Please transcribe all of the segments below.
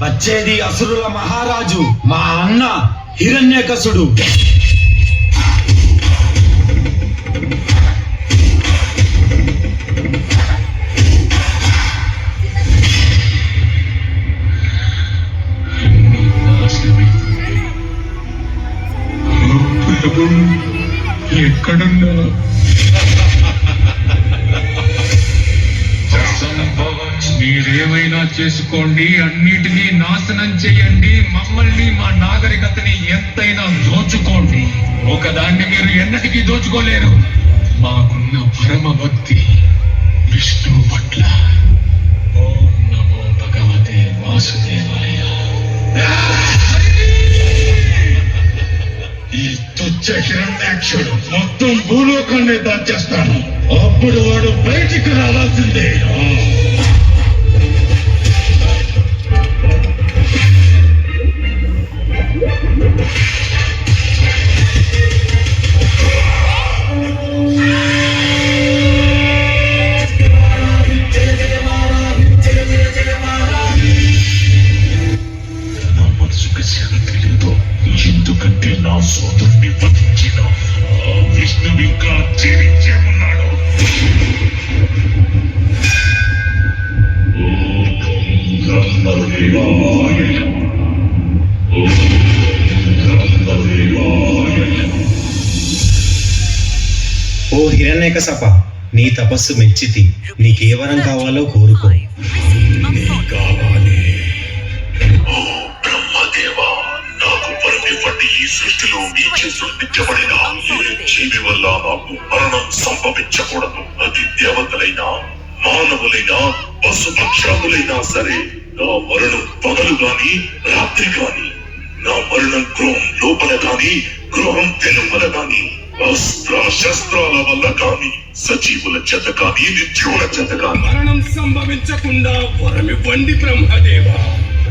వచ్చేది అసురుల మహారాజు మా అన్న హిరణ్యకశుడు. ఎక్కడున్నా మీరేమైనా చేసుకోండి, అన్నిటినీ నాశనం చేయండి, మమ్మల్ని మా నాగరికతని ఎంతైనా దోచుకోండి. ఒకదాన్ని మీరు ఎన్నటికీ దోచుకోలేరు. మాకున్న పరమ భక్తి విష్ణువు పట్ల. ఓం నమో భగవతే వాసుదేవాయ. ఈ తుచ్చ హిరణ్యాక్షుడు మొత్తం భూలోకాన్ని దాచేస్తాను. అప్పుడు వాడు బయటికి రావాల్సిందే. నా మనసుకు శాంతి లేదు, ఎందుకంటే నా సోదరుని వధించిన విష్ణువు ఇంకా జీవించే ఉన్నాడు. ఓ హిరణ్యకశప, నీ తపస్సు మెచ్చితి. నీకే వరం కావాలో కోరుకో. ఈ సృష్టిలో మీ చేతులు నిత్యబడిన ఏ జీవి వల్ల నాకు మరణం సంభవించకూడదు. అది దేవతలైనా మానవులైనా పశుపక్షాదులైనా సరే. నా మరణం పగలు గాని రాత్రి గాని, నా మరణం గృహం లోపల గాని గృహం వెలుపల గాని, అస్త్ర శస్త్రాల వల్ల కాని, సజీవుల చేత కాని నిత్యుల చేత కాని మరణం సంభవించకుండా వరమివ్వండి బ్రహ్మదేవా.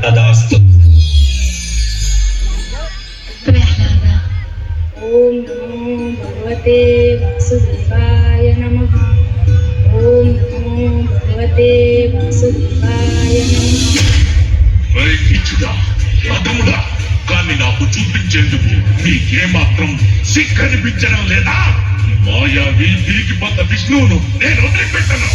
తదాస్తు. ఓం నమో భగవతే వాసుదేవాయ నమః. ఓం నమో భగవతే వాసుదేవాయ నమః. కానీ నాకు చూపించేందుకు నీకేమాత్రం సిగ్గనిపించడం లేదా? మాయావి తిరిగిపోత విష్ణువును నేను వదిలిపెట్టను.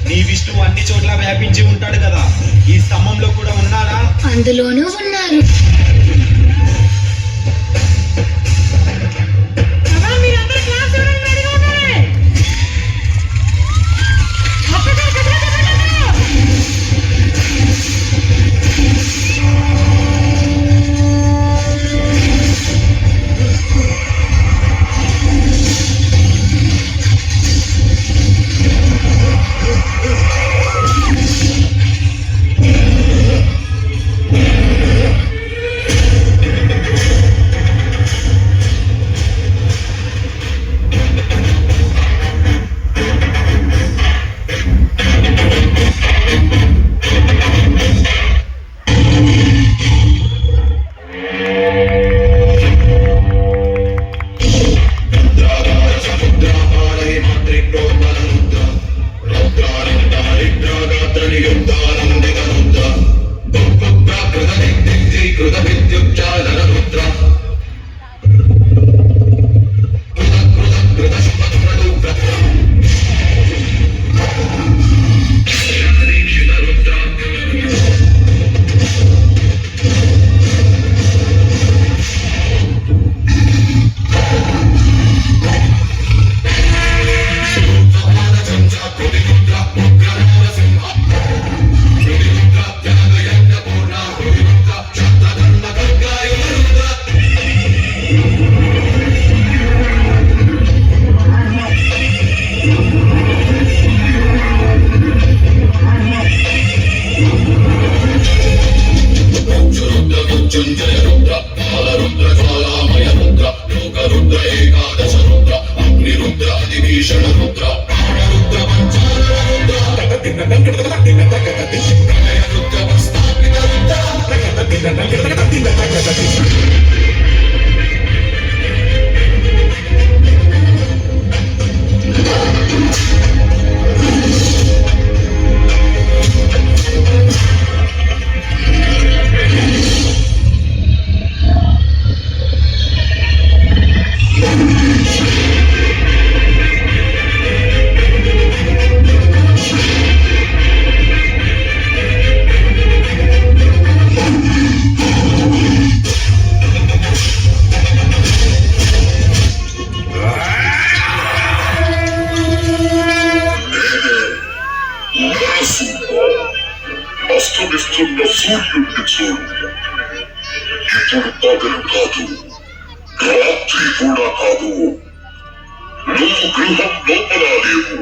నీ విష్ణువు అన్ని చోట్ల వ్యాపించి ఉంటాడు కదా, ఈ స్తంభంలో కూడా ఉన్నాడా? అందులోనూ ఉన్నారు. నరసింహ, అస్తమిస్తున్న సూర్యుడిని చూడు. ఇప్పుడు పగలు కాదు, రాత్రి కూడా కాదు. నువ్వు గృహం లోపల లేవు,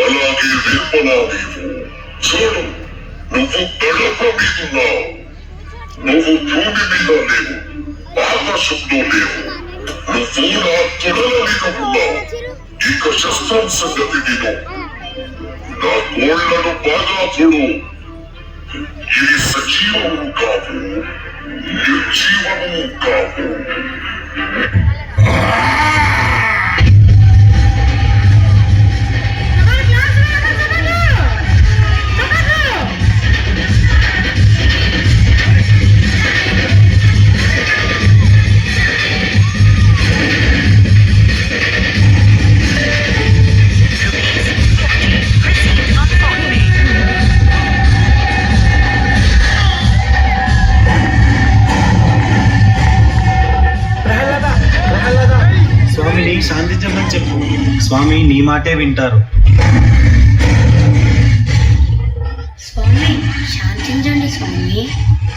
అలాగే వెలుపల లేవు. చూడు, నువ్వు గడప మీదున్నావు. నువ్వు భూమి మీద లేవు, ఆకాశంలో లేవు. నువ్వు నా తొడల మీద ఉన్నావు. ఇక శస్త్రం సంగతి విను. నా కోళ్లను బాగా చూడు. ఇది సజీవము కాదు, నిర్జీవము కాదు. స్వామిని శాంతించమని చెప్పు. స్వామి నీ మాటే వింటారు. స్వామి శాంతించండి స్వామి.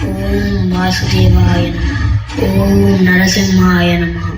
ఓం వాసుదేవాయ నమః. ఓం నరసింహాయ నమః.